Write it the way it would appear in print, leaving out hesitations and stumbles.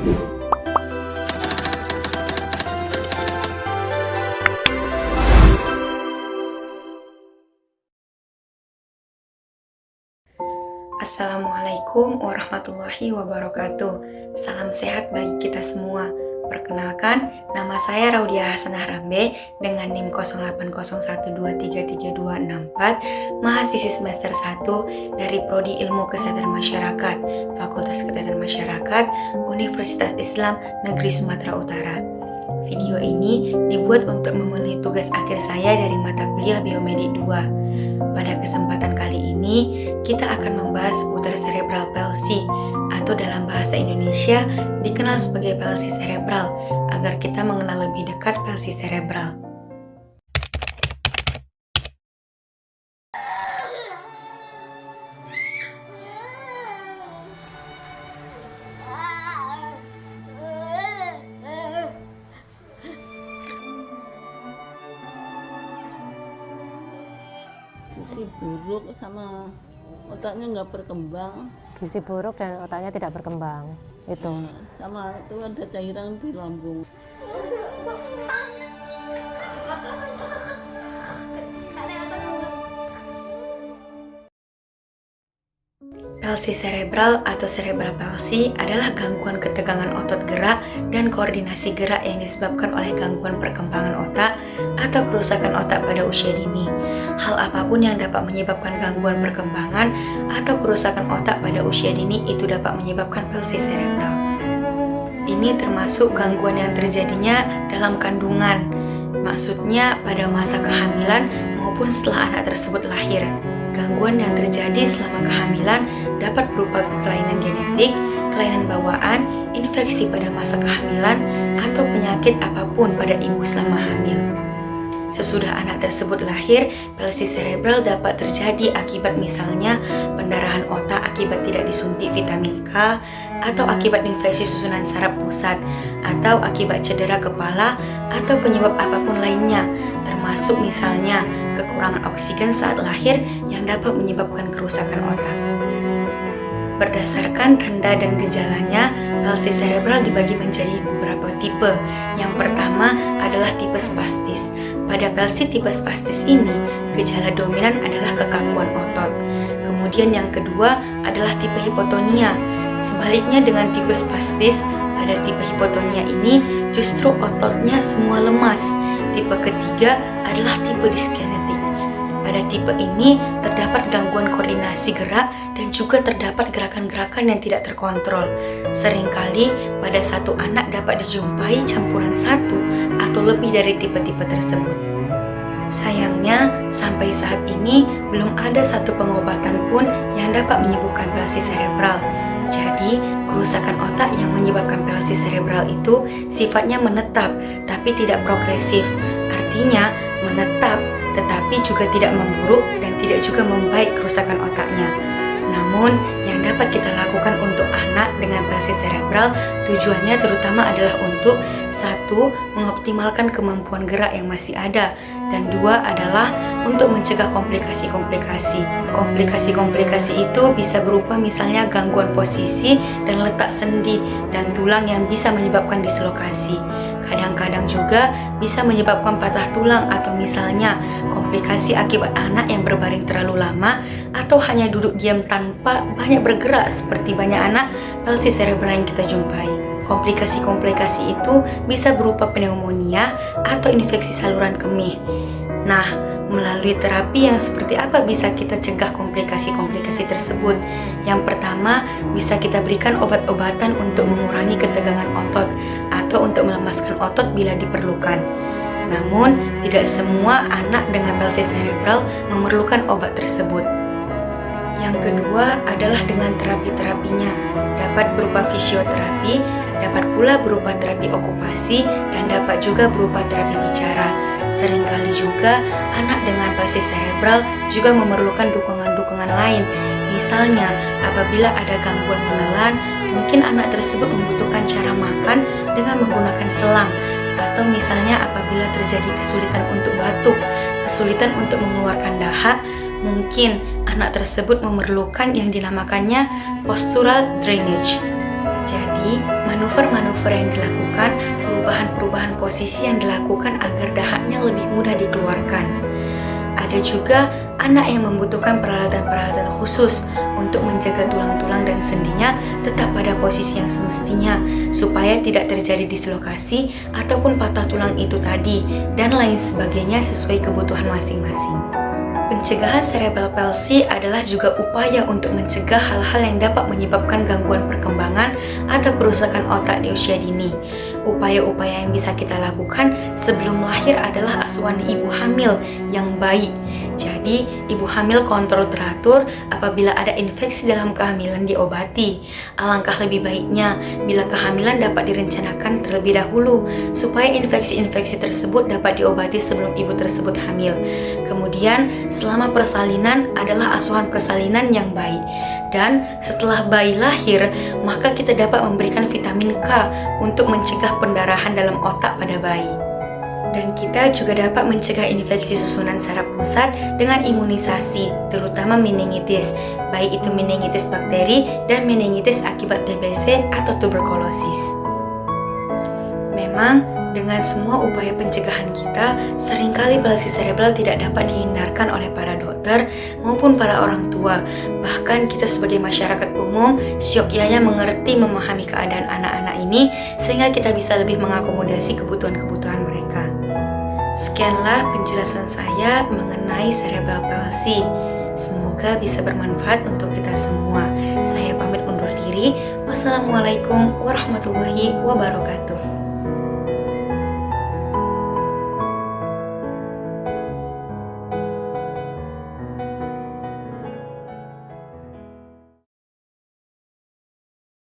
Assalamualaikum warahmatullahi wabarakatuh. Salam sehat bagi kita semua. Perkenalkan, nama saya Raudiah Hasanah Rambe dengan NIM 0801233264, mahasiswi semester 1 dari Prodi Ilmu Kesehatan Masyarakat, Fakultas Kesehatan Masyarakat, Universitas Islam Negeri Sumatera Utara. Video ini dibuat untuk memenuhi tugas akhir saya dari mata kuliah Biomedik 2. Pada kesempatan kali ini, kita akan membahas seputar cerebral palsy atau dalam bahasa Indonesia dikenal sebagai palsi cerebral agar kita mengenal lebih dekat palsi cerebral. Gizi buruk sama otaknya nggak berkembang. Gizi buruk dan otaknya tidak berkembang itu. Sama itu ada cairan di lambung. Palsi cerebral atau cerebral palsy adalah gangguan ketegangan otot gerak dan koordinasi gerak yang disebabkan oleh gangguan perkembangan otak atau kerusakan otak pada usia dini. Hal apapun yang dapat menyebabkan gangguan perkembangan atau kerusakan otak pada usia dini itu dapat menyebabkan palsi cerebral. Ini termasuk gangguan yang terjadinya dalam kandungan, maksudnya pada masa kehamilan maupun setelah anak tersebut lahir. Gangguan yang terjadi selama kehamilan dapat berupa kelainan genetik, kelainan bawaan, infeksi pada masa kehamilan, atau penyakit apapun pada ibu selama hamil. Sesudah anak tersebut lahir, palsi cerebral dapat terjadi akibat misalnya pendarahan otak akibat tidak disuntik vitamin K, atau akibat infeksi susunan saraf pusat, atau akibat cedera kepala, atau penyebab apapun lainnya, termasuk misalnya kekurangan oksigen saat lahir yang dapat menyebabkan kerusakan otak. Berdasarkan tanda dan gejalanya, palsi cerebral dibagi menjadi beberapa tipe. Yang pertama adalah tipe spastis. Pada palsi tipe spastis ini, gejala dominan adalah kekakuan otot. Kemudian yang kedua adalah tipe hipotonia. Sebaliknya dengan tipe spastis, pada tipe hipotonia ini justru ototnya semua lemas. Tipe ketiga adalah tipe diskinetik. Pada tipe ini terdapat gangguan koordinasi gerak dan juga terdapat gerakan-gerakan yang tidak terkontrol. Seringkali pada satu anak dapat dijumpai campuran satu atau lebih dari tipe-tipe tersebut. Sayangnya, sampai saat ini belum ada satu pengobatan pun yang dapat menyembuhkan palsi cerebral. Jadi, kerusakan otak yang menyebabkan palsi cerebral itu sifatnya menetap, tapi tidak progresif. Artinya, menetap, tetapi juga tidak memburuk dan tidak juga membaik kerusakan otaknya. Namun, yang dapat kita lakukan untuk anak dengan palsi cerebral tujuannya terutama adalah untuk 1. Mengoptimalkan kemampuan gerak yang masih ada, dan 2 adalah untuk mencegah komplikasi-komplikasi. Komplikasi-komplikasi itu bisa berupa misalnya gangguan posisi dan letak sendi dan tulang yang bisa menyebabkan dislokasi. Kadang-kadang juga bisa menyebabkan patah tulang atau misalnya komplikasi akibat anak yang berbaring terlalu lama atau hanya duduk diam tanpa banyak bergerak seperti banyak anak palsi cerebral yang kita jumpai. Komplikasi-komplikasi itu bisa berupa pneumonia atau infeksi saluran kemih. Nah, melalui terapi yang seperti apa bisa kita cegah komplikasi-komplikasi tersebut? Yang pertama, bisa kita berikan obat-obatan untuk mengurangi ketegangan otot atau untuk melemaskan otot bila diperlukan. Namun, tidak semua anak dengan palsi cerebral memerlukan obat tersebut. Yang kedua adalah dengan terapi-terapinya. Dapat berupa fisioterapi, dapat pula berupa terapi okupasi, dan dapat juga berupa terapi bicara. Seringkali juga anak dengan palsi cerebral juga memerlukan dukungan-dukungan lain. Misalnya, apabila ada gangguan menelan, mungkin anak tersebut membutuhkan cara makan dengan menggunakan selang. Atau misalnya apabila terjadi kesulitan untuk batuk, kesulitan untuk mengeluarkan dahak, mungkin anak tersebut memerlukan yang dinamakannya postural drainage. Jadi, manuver-manuver yang dilakukan, perubahan-perubahan posisi yang dilakukan agar dahaknya lebih mudah dikeluarkan. Ada juga anak yang membutuhkan peralatan-peralatan khusus untuk menjaga tulang-tulang dan sendinya tetap pada posisi yang semestinya supaya tidak terjadi dislokasi ataupun patah tulang itu tadi dan lain sebagainya sesuai kebutuhan masing-masing. Pencegahan cerebral palsy adalah juga upaya untuk mencegah hal-hal yang dapat menyebabkan gangguan perkembangan atau kerusakan otak di usia dini. Upaya-upaya yang bisa kita lakukan sebelum lahir adalah asuhan ibu hamil yang baik. Jadi, ibu hamil kontrol teratur, apabila ada infeksi dalam kehamilan diobati. Alangkah lebih baiknya bila kehamilan dapat direncanakan terlebih dahulu supaya infeksi-infeksi tersebut dapat diobati sebelum ibu tersebut hamil. Kemudian, selama persalinan adalah asuhan persalinan yang baik. Dan setelah bayi lahir, maka kita dapat memberikan vitamin K untuk mencegah pendarahan dalam otak pada bayi. Dan kita juga dapat mencegah infeksi susunan saraf pusat dengan imunisasi, terutama meningitis, baik itu meningitis bakteri dan meningitis akibat TBC atau tuberkulosis. Memang, dengan semua upaya pencegahan kita, seringkali palsi cerebral tidak dapat dihindarkan oleh para dokter maupun para orang tua. Bahkan kita sebagai masyarakat umum, syogyanya mengerti memahami keadaan anak-anak ini sehingga kita bisa lebih mengakomodasi kebutuhan-kebutuhan mereka. Sekianlah penjelasan saya mengenai cerebral palsy. Semoga bisa bermanfaat untuk kita semua. Saya pamit undur diri. Wassalamualaikum warahmatullahi wabarakatuh.